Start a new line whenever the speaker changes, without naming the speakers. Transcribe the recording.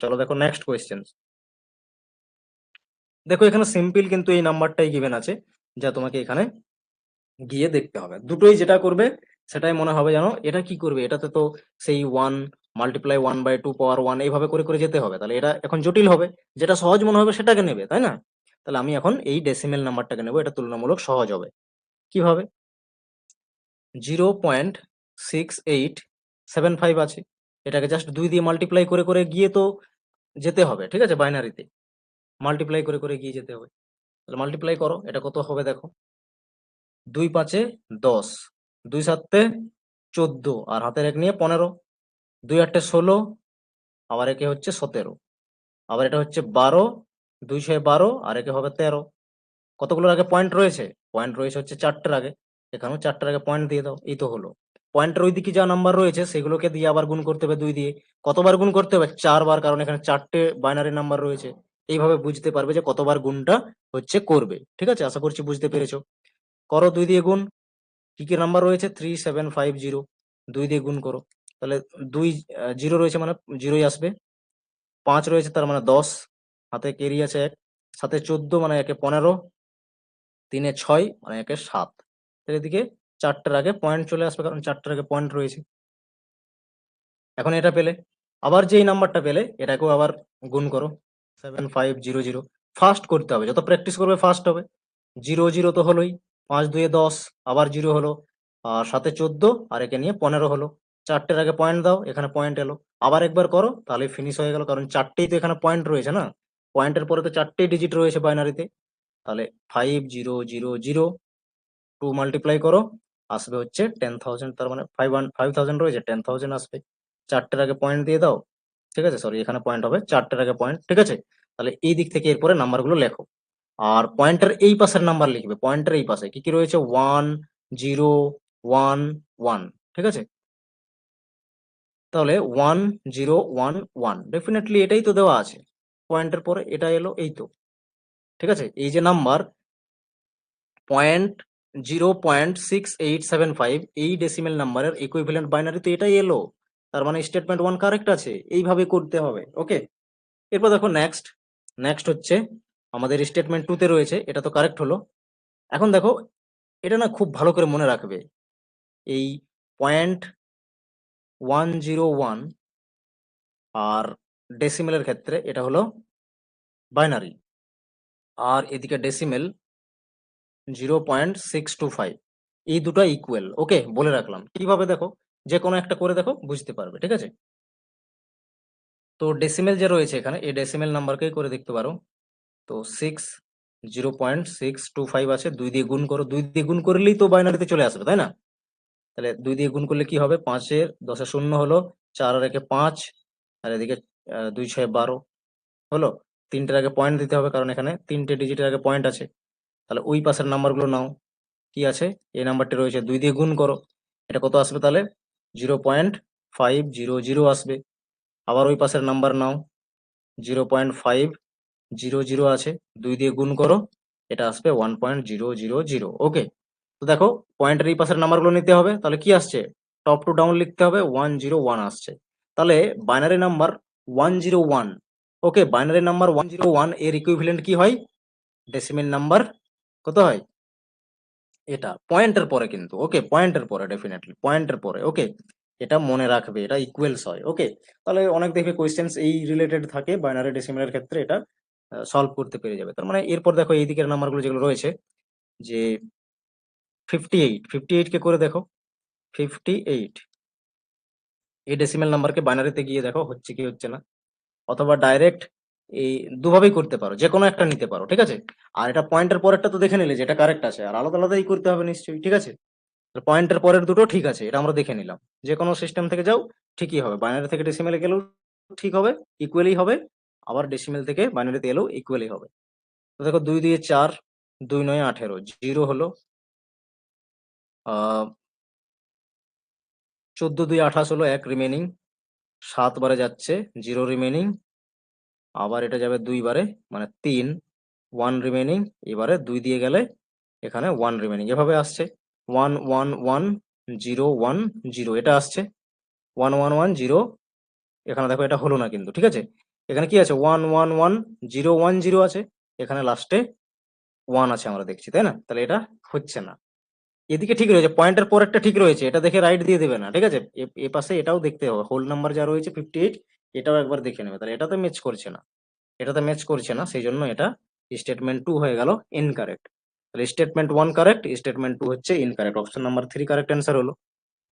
চলো দেখো next question. দেখো এখানে সিম্পল কিন্তু এই নাম্বারটাই গিভেন আছে, যা তোমাকে এখানে গিয়ে দেখতে হবে। দুটোই যেটা করবে সেটাই মনে হবে জানো এটা কি করবে, এটাতে তো সেই 1 × 1/2 পাওয়ার 1 এইভাবে করে করে যেতে হবে, তাহলে এটা এখন জটিল হবে। যেটা সহজ মনে হবে সেটাকে নেবে, তাই না? তাহলে আমি এখন এই ডেসিমেল নাম্বারটাকে নেবো, এটা তুলনামূলক সহজ হবে। কিভাবে? 0.6875 আছে, এটাকে জাস্ট 2 দিয়ে মাল্টিপ্লাই করে করে গিয়ে তো যেতে হবে, ঠিক আছে? বাইনারিতে মাল্টিপ্লাই করে করে গিয়ে যেতে হবে। তাহলে মাল্টিপ্লাই করো, এটা কত হবে দেখো। 2 × 5 = 10, 2 × 7 = 14, আর হাতের 1 নিয়ে 15, 2 × 8 = 16, আবার একে হচ্ছে 17, আবার এটা হচ্ছে 12, 2 × 6 = 12, আর একে হবে 13। কতগুলোর আগে পয়েন্ট রয়েছে? পয়েন্ট রয়েছে হচ্ছে 4টের আগে, এখানেও 4টের আগে পয়েন্ট দিয়ে দাও, এই তো হলো। পয়েন্টের ওইদিকে যা নাম্বার রয়েছে সেগুলোকে দিয়ে আবার গুণ করতে হবে 2 দিয়ে। কতবার গুণ করতে হবে? 4 বার, কারণ এখানে 4টে বাইনারি নাম্বার রয়েছে। এইভাবে বুঝতে পারবে যে কতবার গুণটা হচ্ছে করবে, ঠিক আছে? আশা করছি বুঝতে পেরেছো। করো 2 দিয়ে গুণ। কি কি নাম্বার রয়েছে? 3750, 2 দিয়ে গুণ করো। তাহলে 2 জিরো রয়েছে মানে জিরোই আসবে। 5 রয়েছে তার মানে 10, হাতে কেরি আছে 1, সাথে 14 মানে একে 15, 3 6 মানে একে 7। তাহলে এদিকে 4টের আগে পয়েন্ট চলে আসবে, কারণ 4টের আগে পয়েন্ট রয়েছে। এখন এটা পেলে, আবার যেই নাম্বারটা পেলে এটাকেও আবার গুণ করো 7500। ফাস্ট করতে হবে, যত প্র্যাকটিস করবে ফাস্ট হবে। 0 0 তো হলোই, 5 2 10, আবার 0 হলো, আর সাথে 14, আর একে নিয়ে 15 হলো। 4টের আগে পয়েন্ট দাও, এখানে পয়েন্ট এলো। আবার একবার করো, তাহলে ফিনিশ হয়ে গেল, কারণ 4টেই তো এখানে পয়েন্ট রয়েছে না। পয়েন্টের পরে তো 4টেই ডিজিট রয়েছে বাইনারিতে। তাহলে 5000, 2 মাল্টিপ্লাই করো, আসবে হচ্ছে 10,000, তার মানে 5000 রয়েছে, 10,000 আসবে। 4টের আগে পয়েন্ট দিয়ে দাও, ঠিক আছে? সরি, এখানে পয়েন্ট হবে, 4টের আগে পয়েন্ট, ঠিক আছে? তাহলে এই দিক থেকে এরপরে নাম্বারগুলো লেখো, আর পয়েন্টের এই পাশের নাম্বার লিখবে। পয়েন্টের এই পাশে কি কি রয়েছে? 1 0 1 1, ঠিক আছে? তাহলে 1 0 1 1, ডেফিনেটলি এটাই তো দেওয়া আছে। পয়েন্টের পরে এটা এলো, এই তো, ঠিক আছে? এই যে নাম্বার 0.6875, এই ডেসিমেল নাম্বারের ইকুইভ্যালেন্ট বাইনারি তো এটাই এলো, তার মানে স্টেটমেন্ট 1 কারেক্ট আছে। এইভাবে করতে হবে, ওকে? এরপর দেখো নেক্সট। নেক্সট হচ্ছে আমাদের স্টেটমেন্ট 2 তে রয়েছে, এটা তো কারেক্ট হলো। এখন দেখো এটা না খুব ভালো করে মনে রাখবে, এই 0.101 আর ডেসিমেলের ক্ষেত্রে এটা হলো বাইনারি, আর এদিকে ডেসিমেল 0.625, এই দুটো ইকুয়াল, ওকে? বলে রাখলাম। কিভাবে দেখো, যে কোনো একটা করে দেখো, বুঝতে পারবে, ঠিক আছে? তো ডেসিমেল যে রয়েছে এখানে, এই ডেসিমেল নাম্বারকেই করে দেখতে পারো। তো 0.625 আছে, 2 দিয়ে গুণ করো। 2 দিয়ে গুণ করলেই তো বাইনারিতে চলে আসবে, তাই না? তাহলে 2 দিয়ে গুণ করলে কি হবে? 5 এর 10 শূন্য হলো, 4 আর একে 5, আর এদিকে 2 6 12 হলো। 3টের আগে পয়েন্ট দিতে হবে, কারণ এখানে 3টে ডিজিটের আগে পয়েন্ট আছে। তাহলে ওই পাশের নাম্বারগুলো নাও। কি আছে? এই নাম্বারটি রয়েছে, 2 দিয়ে গুণ করো। এটা কত আসবে তাহলে? 0.500 আসবে। আবার ওই পাশের নাম্বার নাও, 0.500 আছে, 2 দিয়ে গুণ করো, এটা আসবে 1.000, ওকে? তো দেখো পয়েন্টের এই পাশের নাম্বারগুলো নিতে হবে, তাহলে কি আসছে? টপ টু ডাউন লিখতে হবে, 101 আসছে। তাহলে বাইনারি নাম্বার 101, ওকে? বাইনারি নাম্বার 101 এর ইকুইভ্যালেন্ট কি হয়? ডেসিমেল নাম্বার কত হয়? এটা পয়েন্টের পরে কিন্তু, ওকে? পয়েন্টের পরে, ডেফিনেটলি পয়েন্টের পরে, ওকে? এটা মনে রাখবে, এটা ইকুয়ালস হয়, ওকে? তাহলে অনেক দেখবে কোয়েশ্চেন্স এই রিলেটেড থাকে বাইনারি ডেসিমেলের ক্ষেত্রে, এটা সলভ করতে পেরে যাবে। তার মানে এরপর দেখো এই দিকের নাম্বারগুলো যেগুলো রয়েছে, যে 58 কে করে দেখো। 58 এই ডেসিমেল নাম্বারকে বাইনারিতে গিয়ে দেখো হচ্ছে কি হচ্ছে না, অথবা ডাইরেক্ট এই দুভাবেই করতে পারো, যে কোনো একটা নিতে পারো, ঠিক আছে? আর এটা পয়েন্টের পরেরটা তো দেখে নিলে যে এটা কারেক্ট আছে, আর আলাদা আলাদাই করতে হবে নিশ্চয়ই, ঠিক আছে? পয়েন্টের পরের দুটো ঠিক আছে, এটা আমরা দেখে নিলাম। যে কোনো সিস্টেম থেকে যাও ঠিকই হবে, বাইনারি থেকে ডেসিমেলে গেলেও ঠিক হবে, ইকুয়ালি হবে। আবার ডেসিমেল থেকে বাইনারিতে এলেও ইকুয়ালি হবে। তো দেখো 2 দিয়ে 4, 2 9 18, 0 হলো। 14 2 28 হলো, 1 রিমেনিং। 7 বারে যাচ্ছে, 0 রিমেনিং। আবার এটা যাবে 2 বারে, মানে 3, 1 রিমেনিং। এবারে 2 দিয়ে গেলে এখানে 1 রিমেনিং, এভাবে আসছে। 1 1 1 0 1 0, এটা আসছে 1 1 1 0। এখানে দেখো এটা হলো না কিন্তু, ঠিক আছে? এখানে কি আছে 1 1 1 0 1 0 আছে, এখানে লাস্টে 1 আছে আমরা দেখছি, তাই না? তাহলে এটা হচ্ছে না। এদিকে ঠিক রয়েছে, পয়েন্টের পর একটা ঠিক রয়েছে, এটা দেখে রাইট দিয়ে দেবে না, ঠিক আছে? এ পাশে এটাও দেখতে হবে, হোল নাম্বার যা রয়েছে 58 এটাও একবার দেখে নেবে। তাহলে এটাতে ম্যাচ করছে না, এটাতে ম্যাচ করছে না, সেই জন্য এটা স্টেটমেন্ট 2 হয়ে গেল ইনকারেক্ট। তাহলে স্টেটমেন্ট 1 কারেক্ট, স্টেটমেন্ট 2 হচ্ছে incorrect. Option number 3 correct answer হলো।